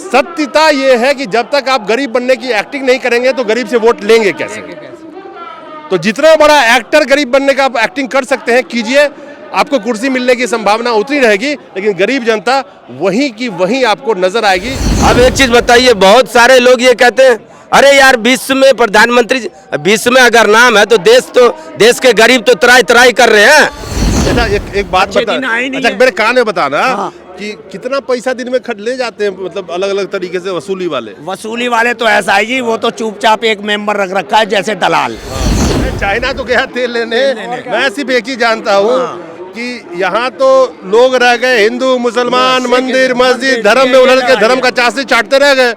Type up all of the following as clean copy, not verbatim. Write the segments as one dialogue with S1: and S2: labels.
S1: सत्यता ये है कि जब तक आप गरीब बनने की एक्टिंग नहीं करेंगे तो गरीब से वोट लेंगे कैसे? तो जितना बड़ा एक्टर गरीब बनने का आप एक्टिंग कर सकते हैं कीजिए, आपको कुर्सी मिलने की संभावना उतनी रहेगी, लेकिन गरीब जनता वहीं की वहीं आपको नजर आएगी।
S2: अब एक चीज बताइए, बहुत सारे लोग ये कहते हैं अरे यार विश्व में प्रधानमंत्री, विश्व में अगर नाम है तो देश के गरीब तो त्राई त्राई कर रहे हैं।
S1: अच्छा एक बात बता, अच्छा मेरे कान में बताना कि कितना पैसा दिन में ले जाते हैं, मतलब अलग अलग तरीके से वसूली वाले
S3: तो ऐसा है जी, वो तो चुपचाप एक मेंबर रख रखा है जैसे दलाल।
S1: चाइना तो गया तेल लेने, मैं सिर्फ एक चीज जानता हूँ कि यहाँ तो लोग रह गए हिंदू मुसलमान, मंदिर मस्जिद धर्म में उलझ के धर्म का चाशनी चाटते रह गए,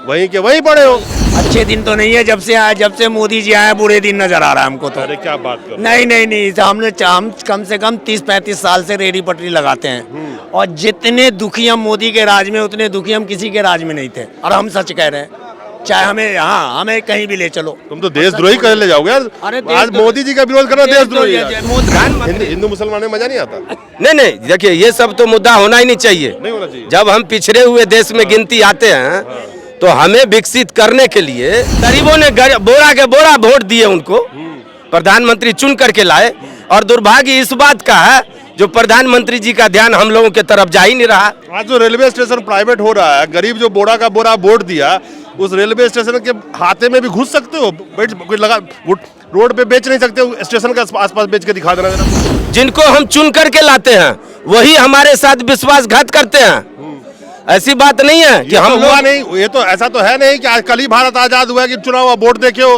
S1: वहीं के वहीं पड़े हो।
S3: अच्छे दिन तो नहीं है जब से मोदी जी आए, बुरे दिन नजर आ रहा है हमको तो।
S1: अरे क्या बात कर,
S3: नहीं, हम कम से कम 30-35 साल से रेहड़ी पटरी लगाते हैं, और जितने दुखी हम मोदी के राज में उतने दुखी हम किसी के राज में नहीं थे, और हम सच कह रहे हैं, चाहे हमें कहीं भी ले चलो।
S1: तुम तो देशद्रोही कर ले जाओगे यार।
S3: अरे
S1: आज मोदी जी का विरोध करना देशद्रोही है। हिंदू मुसलमान में मजा नहीं आता।
S2: नहीं, देखिए ये सब तो मुद्दा होना ही नहीं चाहिए।
S1: नहीं होना चाहिए।
S2: जब हम पिछड़े हुए देश में गिनती आते हैं तो हमें विकसित करने के लिए गरीबों ने बोरा के बोरा वोट दिए, उनको प्रधानमंत्री चुन करके लाए, और दुर्भाग्य इस बात का है जो प्रधानमंत्री जी का ध्यान हम लोगों के तरफ जा ही नहीं रहा।
S1: आज जो रेलवे स्टेशन प्राइवेट हो रहा है, गरीब जो बोरा का बोरा वोट दिया, उस रेलवे स्टेशन के हाथे में भी घुस सकते हो, कोई लगा रोड पे बेच नहीं सकते हो, स्टेशन के आसपास बेच के दिखा देना।
S2: जिनको हम चुन करके लाते हैं वही हमारे साथ विश्वासघात करते हैं। ऐसी बात नहीं है कि हम
S1: हुआ नहीं, ये तो ऐसा तो है नहीं कि आज कल ही भारत आजाद हुआ कि चुनाव हुआ वोट देखे हो।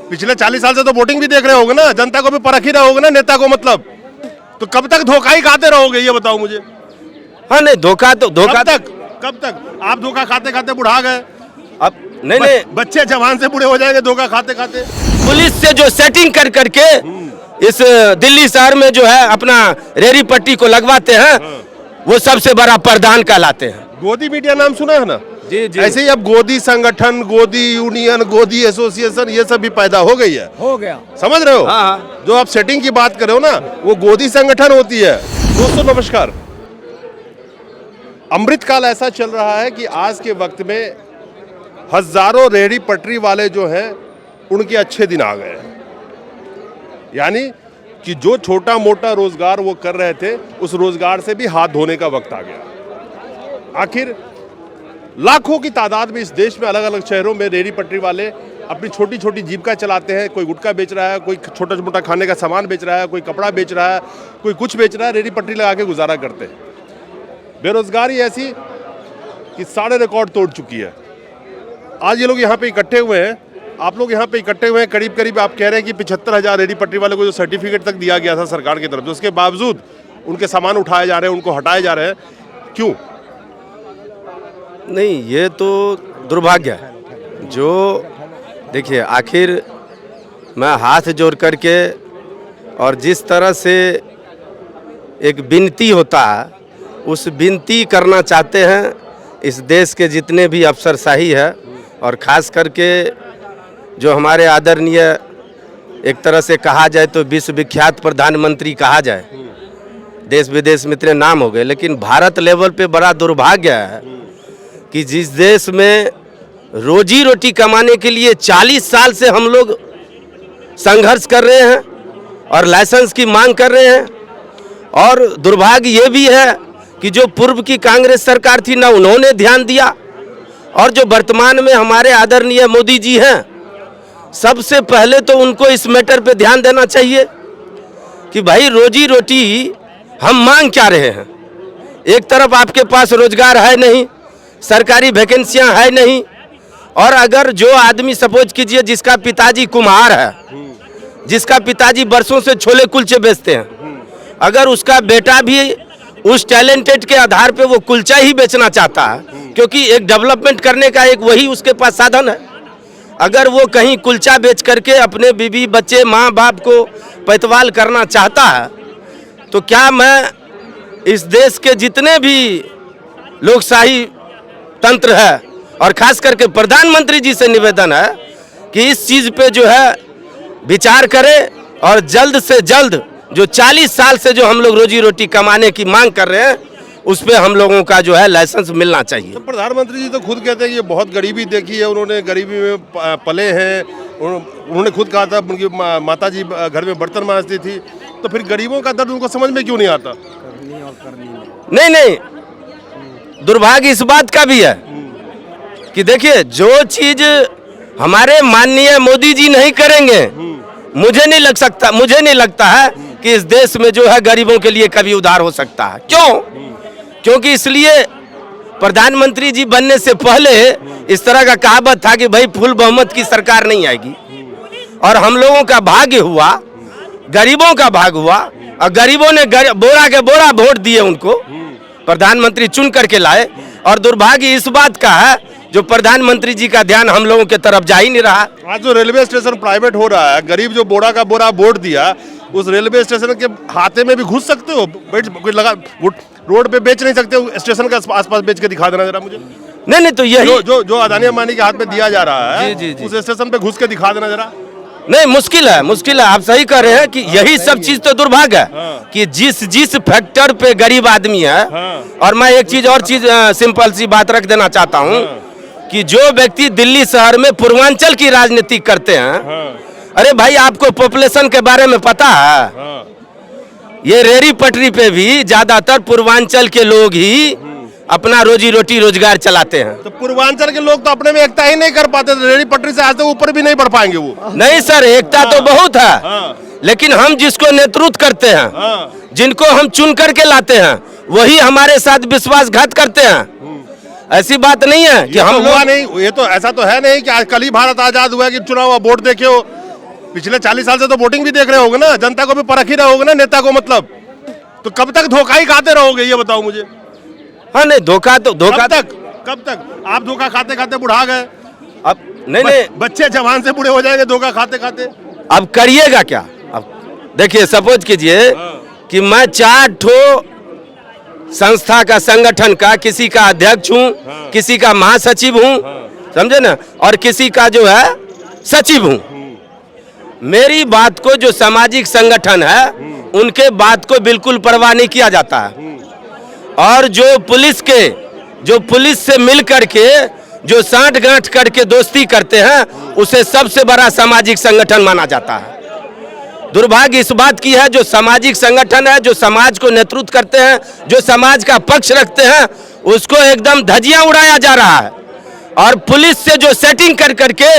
S1: पिछले 40 साल से तो वोटिंग भी देख रहे होगे ना, जनता को भी परख ही रहे होगे ना, नेता को मतलब। तो कब तक धोखा ही खाते रहोगे ये बताओ मुझे।
S2: हाँ नहीं, धोखा
S1: कब तक आप धोखा खाते खाते बुढ़ा गए।
S2: अब नहीं,
S1: बच्चे जवान से बूढ़े हो जाएंगे धोखा खाते खाते।
S2: पुलिस से जो सेटिंग कर करके इस दिल्ली शहर में जो है अपना रेहड़ी पट्टी को लगवाते हैं, वो सबसे बड़ा प्रधान कहलाते हैं।
S1: गोदी मीडिया नाम सुना है ना?
S2: जी।
S1: ऐसे ही अब गोदी संगठन, गोदी यूनियन, गोदी एसोसिएशन, ये सब भी पैदा हो गया। समझ रहे हो?
S2: हाँ।
S1: जो आप सेटिंग की बात कर रहे हो ना, वो गोदी संगठन होती है। दोस्तों नमस्कार। अमृतकाल ऐसा चल रहा है कि आज के वक्त में हजारों रेहड़ी पटरी वाले जो हैं उनके अच्छे दिन आ गए हैं। यानी कि जो छोटा मोटा रोजगार वो कर रहे थे, उस रोजगार से भी हाथ धोने का वक्त आ गया। आखिर लाखों की तादाद में इस देश में अलग अलग शहरों में रेहड़ी पटरी वाले अपनी छोटी छोटी जीविका चलाते हैं। कोई गुटखा बेच रहा है, कोई छोटा मोटा खाने का सामान बेच रहा है, कोई कपड़ा बेच रहा है, कोई कुछ बेच रहा है, रेहड़ी पटरी लगा के गुजारा करते हैं। बेरोजगारी ऐसी कि सारे रिकॉर्ड तोड़ चुकी है। आज ये लोग यहाँ पे इकट्ठे हुए हैं, आप लोग यहाँ पे इकट्ठे हुए हैं, करीब आप कह रहे हैं कि 75,000 रेहड़ी पटरी वाले को जो सर्टिफिकेट तक दिया गया था सरकार की तरफ से, उसके बावजूद उनके सामान उठाए जा रहे हैं, उनको हटाए जा रहे हैं, क्यों?
S2: नहीं, ये तो दुर्भाग्य है। जो देखिए, आखिर मैं हाथ जोड़ करके और जिस तरह से एक विनती होता है, उस विनती करना चाहते हैं इस देश के जितने भी अफसरशाही है, और ख़ास करके जो हमारे आदरणीय, एक तरह से कहा जाए तो विश्वविख्यात प्रधानमंत्री कहा जाए, देश विदेश में इतने नाम हो गए, लेकिन भारत लेवल पे बड़ा दुर्भाग्य है कि जिस देश में रोजी रोटी कमाने के लिए 40 साल से हम लोग संघर्ष कर रहे हैं और लाइसेंस की मांग कर रहे हैं, और दुर्भाग्य ये भी है कि जो पूर्व की कांग्रेस सरकार थी ना उन्होंने ध्यान दिया, और जो वर्तमान में हमारे आदरणीय मोदी जी हैं, सबसे पहले तो उनको इस मैटर पे ध्यान देना चाहिए कि भाई रोजी रोटी हम मांग क्या रहे हैं। एक तरफ आपके पास रोजगार है नहीं, सरकारी वैकेंसियां है नहीं, और अगर जो आदमी सपोज कीजिए जिसका पिताजी कुम्हार है, जिसका पिताजी बरसों से छोले कुलचे बेचते हैं, अगर उसका बेटा भी उस टैलेंटेड के आधार पे वो कुलचा ही बेचना चाहता है, क्योंकि एक डेवलपमेंट करने का एक वही उसके पास साधन है, अगर वो कहीं कुलचा बेच करके अपने बीवी बच्चे माँ बाप को पैतवाल करना चाहता है, तो क्या मैं इस देश के जितने भी लोकशाही तंत्र है और खास करके प्रधानमंत्री जी से निवेदन है कि इस चीज़ पे जो है विचार करें, और जल्द से जल्द जो 40 साल से जो हम लोग रोजी रोटी कमाने की मांग कर रहे हैं उस पर हम लोगों का जो है लाइसेंस मिलना चाहिए।
S1: तो प्रधानमंत्री जी तो खुद कहते हैं कि ये बहुत गरीबी देखी है, उन्होंने गरीबी में पले हैं। उन्होंने खुद कहा था उनकी माता जी घर में बर्तन मांजती थी, तो फिर गरीबों का दर्द उनको समझ में क्यों नहीं आता?
S2: नहीं नहीं, दुर्भाग्य इस बात का भी है कि देखिए जो चीज हमारे माननीय मोदी जी नहीं करेंगे, मुझे नहीं लगता है कि इस देश में जो है गरीबों के लिए कभी उधार हो सकता है। क्यों? क्योंकि इसलिए प्रधानमंत्री जी बनने से पहले इस तरह का कहावत था कि भाई फुल बहुमत की सरकार नहीं आएगी, और हम लोगों का भाग्य हुआ, गरीबों का भाग्य हुआ, और गरीबों ने बोरा के बोरा वोट दिए उनको, प्रधानमंत्री चुन करके लाए। और दुर्भाग्य इस बात का है जो प्रधानमंत्री जी का ध्यान हम लोगों की तरफ जा ही नहीं रहा।
S1: आज जो रेलवे स्टेशन प्राइवेट हो रहा है, गरीब जो बोरा का बोरा वोट दिया, उस रेलवे स्टेशन के खाते में भी घुस सकते हो, कोई लगा रोड पे बेच नहीं सकते हो, स्टेशन के आसपास बेच के दिखा देना जरा मुझे।
S2: नहीं तो यही
S1: जो अदानी अंबानी के हाथ में दिया जा रहा है,
S2: जी, जी।
S1: उस स्टेशन पे घुस के दिखा देना जरा।
S2: नहीं, मुश्किल है, आप सही कह रहे हैं कि यही सब चीज तो दुर्भाग्य है कि जिस फैक्टर पे गरीब आदमी है। और मैं एक चीज और चीज सिंपल सी बात रख देना चाहता हूँ कि जो व्यक्ति दिल्ली शहर में पूर्वांचल की राजनीति करते हैं, अरे भाई आपको पॉपुलेशन के बारे में पता है? ये रेहड़ी पटरी पे भी ज्यादातर पूर्वांचल के लोग ही अपना रोजी रोटी रोजगार चलाते हैं।
S1: तो पूर्वांचल के लोग तो अपने में एकता ही नहीं कर पाते, रेहड़ी पटरी से आज तक ऊपर भी नहीं बढ़ पाएंगे वो।
S2: नहीं सर, एकता तो बहुत है, लेकिन हम जिसको नेतृत्व करते हैं, जिनको हम चुन करके लाते हैं, वही हमारे साथ विश्वासघात करते हैं। ऐसी बात नहीं है कि हम
S1: हुआ नहीं, ये तो ऐसा तो है नहीं कि आज कल ही भारत आजाद हुआ कि चुनाव वोट देखे हो। पिछले 40 साल से तो वोटिंग भी देख रहे होगे ना, जनता को भी परख ही रहे होगे ना, नेता को मतलब। तो कब तक धोखा ही खाते रहोगे ये बताओ मुझे?
S2: हाँ नहीं, धोखा
S1: कब तक आप धोखा खाते खाते बुढ़ा गए?
S2: अब नहीं,
S1: बच्चे जवान से बूढ़े हो जाएंगे धोखा खाते खाते।
S2: अब करिएगा क्या? अब देखिए, सपोज कीजिए कि मैं 4 ठो संस्था का, संगठन का, किसी का अध्यक्ष हूँ, किसी का महासचिव हूँ, समझे ना, और किसी का जो है सचिव हूँ। मेरी बात को जो सामाजिक संगठन है उनके बात को बिल्कुल परवाह नहीं किया जाता है, और जो पुलिस से मिल करके जो साठ गांठ करके दोस्ती करते हैं, उसे सबसे बड़ा सामाजिक संगठन माना जाता है। दुर्भाग्य इस बात की है, जो सामाजिक संगठन है, जो समाज को नेतृत्व करते हैं, जो समाज का पक्ष रखते हैं, उसको एकदम धजिया उड़ाया जा रहा है। और पुलिस से जो सेटिंग कर करके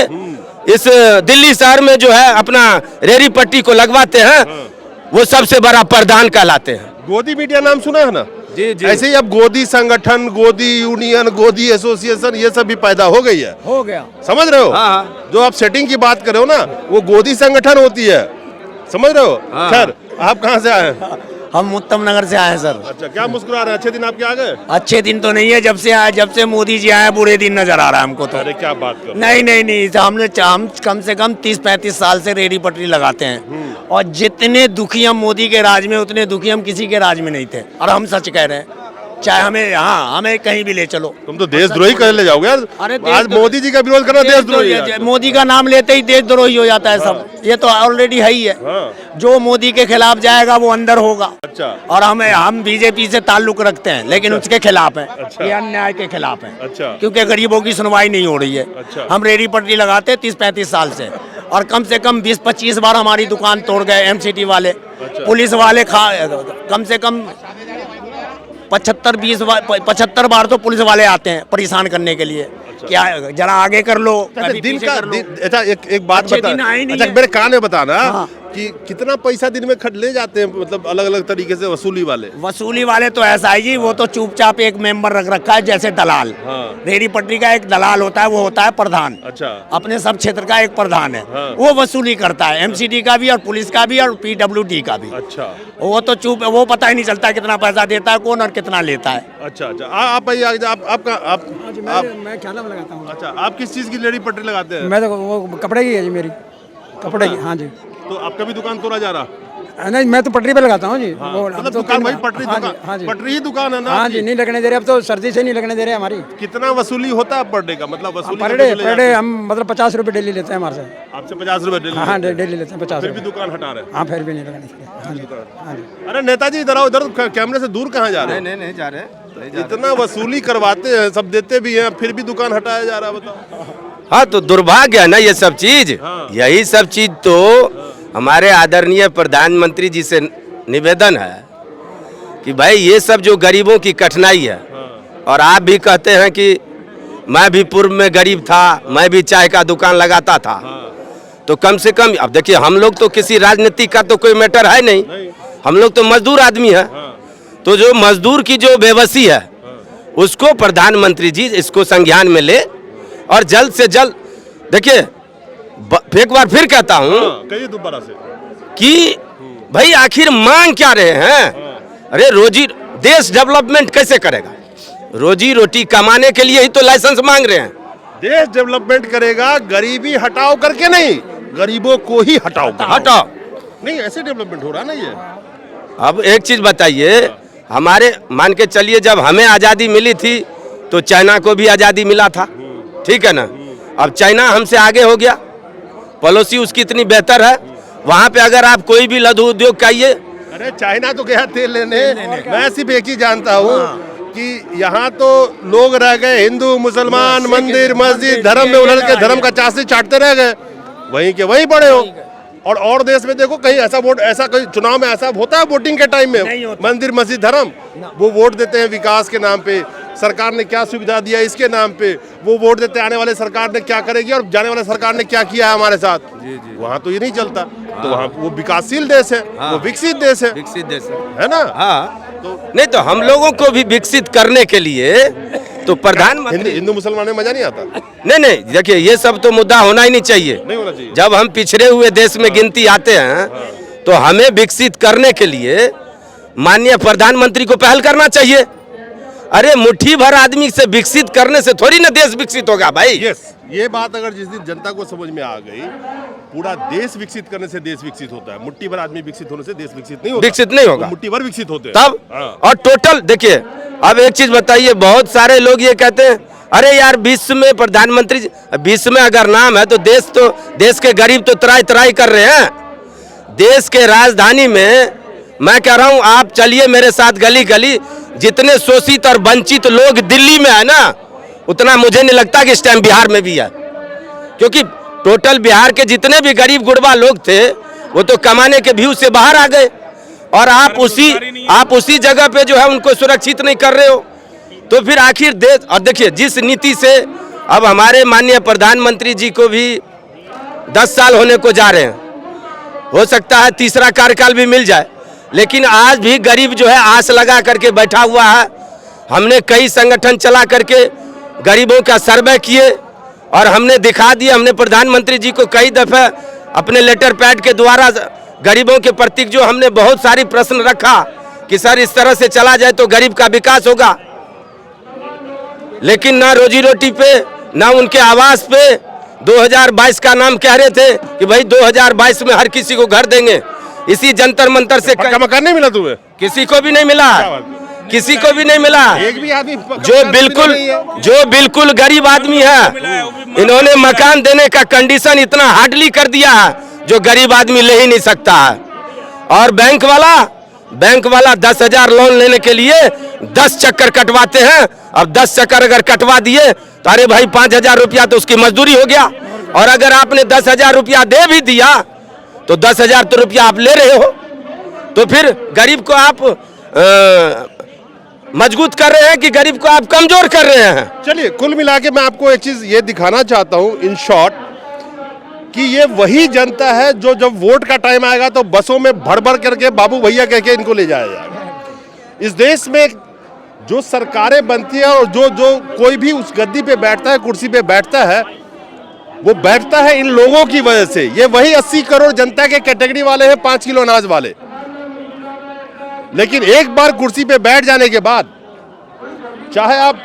S2: इस दिल्ली शहर में जो है अपना रेहड़ी पट्टी को लगवाते हैं, वो सबसे बड़ा प्रधान कहलाते हैं।
S1: गोदी मीडिया नाम सुना है ना?
S2: जी जी।
S1: ऐसे ही अब गोदी संगठन, गोदी यूनियन, गोदी एसोसिएशन, ये सब भी पैदा हो गई है।
S3: हो गया,
S1: समझ रहे हो?
S2: हाँ।
S1: जो आप सेटिंग की बात कर रहे हो ना, वो गोदी संगठन होती है, समझ रहे हो?
S2: हाँ।
S1: खैर, आप कहाँ से आए हैं?
S3: हम उत्तम नगर से आए हैं सर।
S1: अच्छा, क्या मुस्कुरा रहे हैं? अच्छे दिन आपके आ गए?
S3: अच्छे दिन तो नहीं है, जब से मोदी जी आए बुरे दिन नजर आ रहा है हमको तो।
S1: अरे क्या बात कर?
S3: नहीं, हम कम से कम 30-35 साल से रेहड़ी पटरी लगाते हैं, और जितने दुखी हम मोदी के राज में, उतने दुखी हम किसी के राज में नहीं थे। और हम सच कह रहे हैं, चाहे हमें कहीं भी ले चलो।
S1: तुम तो देशद्रोही कर ले जाओगे यार।
S3: अरे
S1: आज मोदी जी का विरोध करना देशद्रोही है।
S3: मोदी का नाम लेते ही देशद्रोही हो जाता है सब, ये तो ऑलरेडी है ही है। जो मोदी के खिलाफ जाएगा वो अंदर होगा।
S1: अच्छा।
S3: और हम बीजेपी से ताल्लुक रखते हैं, लेकिन उसके खिलाफ हैं।
S1: अच्छा।
S3: ये अन्याय के खिलाफ हैं।
S1: अच्छा।
S3: क्योंकि गरीबों की सुनवाई नहीं हो रही है।
S1: अच्छा।
S3: हम रेहड़ी पटरी लगाते 30-35 साल से, और कम से कम 20-25 बार हमारी दुकान तोड़ गए एमसीटी वाले। पुलिस वाले कम से कम 75 बार तो पुलिस वाले आते हैं परेशान करने के लिए। क्या जरा आगे कर लो, कभी
S1: दिन
S3: पीछे
S1: का
S3: कर लो।
S1: अच्छा, एक बात
S3: अच्छे
S1: बता।
S3: दिन आए नहीं
S1: अच्छा,
S3: है।
S1: मेरे कान में बताना
S3: हाँ।
S1: कि कितना पैसा दिन में ले जाते हैं, मतलब अलग अलग तरीके से वसूली वाले
S3: तो ऐसा है जी, वो तो चुपचाप एक मेंबर रख रखा है, जैसे दलाल।
S1: हाँ।
S3: रेहड़ी पटरी का एक दलाल होता है, वो होता है प्रधान।
S1: अच्छा।
S3: अपने सब क्षेत्र का एक प्रधान है।
S1: हाँ।
S3: वो वसूली करता है, एमसीडी का भी और पुलिस का भी और पीडब्ल्यूडी का भी।
S1: अच्छा।
S3: वो तो वो पता ही नहीं चलता कितना पैसा देता है कौन और कितना लेता है।
S1: अच्छा। आप आइए, आप
S4: मैं ख्याला में लगाता हूँ।
S1: अच्छा, आप किस चीज की रेहड़ी पटरी लगाते हैं?
S4: मैं तो वो कपड़े की है जी, मेरी कपड़े की। हाँ जी।
S1: तो आपका भी दुकान तोड़ा जा रहा?
S4: नहीं, मैं तो पटरी पे लगाता हूँ जी।
S1: हाँ।
S4: वो
S1: मतलब
S4: अब तो
S1: दुकान भाई
S4: हाँ
S1: पटरी
S4: जी,
S1: दुकान,
S4: हाँ जी।
S1: पटरी ही दुकान है ना
S4: हाँ
S1: आपकी?
S4: जी, नहीं लगने दे रहे अब तो, सर्दी से नहीं लगने दे रहे हमारी।
S1: कितना वसूली होता है पर डे का? मतलब वसूली
S4: पर डे हम मतलब 50 रुपये डेली लेते हैं हमारे से।
S1: आपसे 50 रुपए डेली?
S4: हाँ, डेली लेते हैं 50
S1: फिर भी
S4: रुपये।
S1: दुकान हटा रहे हैं?
S4: हाँ, फिर भी नहीं लगने दे रहे। हाँ जी, हाँ जी।
S1: अरे नेताजी इधर आओ, इधर कैमरे से दूर कहाँ जा रहे हैं?
S2: नहीं जा रहे।
S1: इतना वसूली करवाते हैं, सब देते भी हैं, फिर भी दुकान हटाया जा रहा है, बताओ।
S2: हाँ तो दुर्भाग्य है ना ये सब चीज। यही सब चीज तो हमारे आदरणीय प्रधानमंत्री जी से निवेदन है कि भाई ये सब जो गरीबों की कठिनाई है, और आप भी कहते हैं कि मैं भी पूर्व में गरीब था, मैं भी चाय का दुकान लगाता था, तो कम से कम अब देखिए हम लोग तो किसी राजनीति का तो कोई मैटर है नहीं, हम लोग तो मजदूर आदमी है। तो जो मजदूर की जो बेबसी है उसको प्रधानमंत्री जी इसको संज्ञान में ले और जल्द से जल्द देखिए एक बार फिर कहता हूँ
S1: कहिए दोबारा से
S2: कि भाई आखिर मांग क्या रहे हैं। अरे रोजी देश डेवलपमेंट कैसे करेगा? रोजी रोटी कमाने के लिए ही तो लाइसेंस मांग रहे हैं।
S1: देश डेवलपमेंट करेगा गरीबी हटाओ करके नहीं, गरीबों को ही हटाओ
S2: हटाओ
S1: नहीं, ऐसे डेवलपमेंट हो रहा ना ये।
S2: अब एक चीज बताइए, हमारे मान के चलिए जब हमें आज़ादी मिली थी तो चाइना को भी आज़ादी मिला था, ठीक है ना। अब चाइना हमसे आगे हो गया, पॉलिसी उसकी इतनी बेहतर है, वहाँ पे अगर आप कोई भी लघु उद्योग कहिए।
S1: अरे चाइना तो गया तेल लेने, मैं सिर्फ एक ही जानता हूँ कि यहाँ तो लोग रह गए हिंदू मुसलमान, मंदिर मस्जिद धर्म में उलझ के धर्म का चाशनी चाटते रह गए, वहीं के वहीं पड़े हो। और देश में देखो कहीं ऐसा वोट, ऐसा कोई चुनाव में ऐसा होता है वोटिंग के टाइम में, मंदिर मस्जिद धर्म वो वोट देते हैं विकास के नाम पे, सरकार ने क्या सुविधा दिया इसके नाम पे वो वोट देते हैं, आने वाले सरकार ने क्या करेगी और जाने वाले सरकार ने क्या किया है हमारे साथ। वहाँ तो ये नहीं चलता। तो वहाँ वो विकासशील देश है, वो विकसित देश है,
S2: विकसित देश
S1: है ना।
S2: हाँ नहीं तो हम लोगों को भी विकसित करने के लिए तो प्रधानमंत्री
S1: हिंदू मुसलमान में मजा नहीं आता।
S2: नहीं देखिए ये सब तो मुद्दा होना ही नहीं चाहिए,
S1: नहीं होना चाहिए।
S2: जब हम पिछड़े हुए देश में गिनती आते हैं तो हमें विकसित करने के लिए माननीय प्रधानमंत्री को पहल करना चाहिए। अरे मुट्ठी भर आदमी से विकसित करने से थोड़ी ना देश विकसित होगा भाई।
S1: यस, ये बात अगर जिस दिन जनता को समझ में आ गई, पूरा देश विकसित करने से देश विकसित होता है, मुट्ठी भर आदमी विकसित होने से देश विकसित नहीं होता।
S2: विकसित नहीं होगा,
S1: मुट्ठी भर विकसित होते हैं
S2: तब। और टोटल देखिए अब एक चीज बताइए, बहुत सारे लोग ये कहते हैं अरे यार विश्व में प्रधानमंत्री, विश्व में अगर नाम है तो देश के गरीब तो त्राई त्राई कर रहे हैं। देश के राजधानी में मैं कह रहा हूं आप चलिए मेरे साथ गली गली, जितने शोषित और वंचित लोग दिल्ली में है ना, उतना मुझे नहीं लगता कि इस टाइम बिहार में भी है, क्योंकि टोटल बिहार के जितने भी गरीब गुरबा लोग थे वो तो कमाने के व्यू से बाहर आ गए, और आप उसी जगह पे जो है उनको सुरक्षित नहीं कर रहे हो। तो फिर आखिर देश, और देखिए जिस नीति से अब हमारे माननीय प्रधानमंत्री जी को भी 10 साल होने को जा रहे हैं, हो सकता है तीसरा कार्यकाल भी मिल जाए, लेकिन आज भी गरीब जो है आस लगा करके बैठा हुआ है। हमने कई संगठन चला करके गरीबों का सर्वे किए और हमने दिखा दिया, हमने प्रधानमंत्री जी को कई दफे अपने लेटर पैड के द्वारा गरीबों के प्रति जो हमने बहुत सारी प्रश्न रखा कि सर इस तरह से चला जाए तो गरीब का विकास होगा, लेकिन ना रोजी रोटी पे ना उनके आवास पे 2022 का नाम कह रहे थे कि भाई 2022 में हर किसी को घर देंगे। इसी जंतर मंतर से
S1: मकान नहीं मिला तुम्हें?
S2: किसी को भी नहीं मिला, किसी को भी नहीं मिला।
S1: एक भी आदमी
S2: जो बिल्कुल गरीब आदमी है, इन्होंने मकान देने का कंडीशन इतना हार्डली कर दिया है जो गरीब आदमी ले ही नहीं सकता है। और बैंक वाला 10,000 लोन लेने के लिए 10 चक्कर कटवाते हैं। अब 10 चक्कर अगर कटवा दिए तो अरे भाई 5,000 रुपया तो उसकी मजदूरी हो गया, और अगर आपने 10,000 रुपया दे भी दिया तो 10,000 तो रुपया आप ले रहे हो, तो फिर गरीब को आप मजबूत कर रहे हैं कि गरीब को आप कमजोर कर रहे हैं।
S1: चलिए कुल मिला के मैं आपको एक चीज ये दिखाना चाहता हूं इन शॉर्ट कि ये वही जनता है जो जब वोट का टाइम आएगा तो बसों में भर भर करके बाबू भैया कह के इनको ले जाया जाएगा। इस देश में जो सरकारें बनती है और जो कोई भी उस गद्दी पे बैठता है, कुर्सी पे बैठता है, वो बैठता है इन लोगों की वजह से। ये वही 80 करोड़ जनता के कैटेगरी वाले हैं, 5 किलो अनाज वाले। लेकिन एक बार कुर्सी पे बैठ जाने के बाद चाहे आप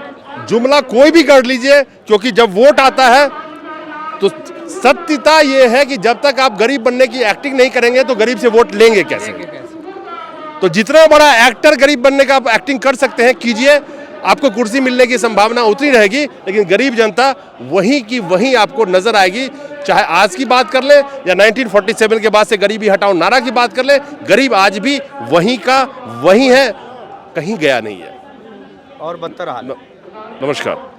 S1: जुमला कोई भी कर लीजिए, क्योंकि जब वोट आता है तो सत्यता ये है कि जब तक आप गरीब बनने की एक्टिंग नहीं करेंगे तो गरीब से वोट लेंगे कैसे? तो जितना बड़ा एक्टर गरीब बनने का आप एक्टिंग कर सकते हैं कीजिए, आपको कुर्सी मिलने की संभावना उतनी रहेगी। लेकिन गरीब जनता वहीं की वहीं आपको नजर आएगी, चाहे आज की बात कर ले या 1947 के बाद से गरीबी हटाओ नारा की बात कर ले, गरीब आज भी वहीं का वहीं है, कहीं गया नहीं है।
S2: और बदतर हाल।
S1: नमस्कार।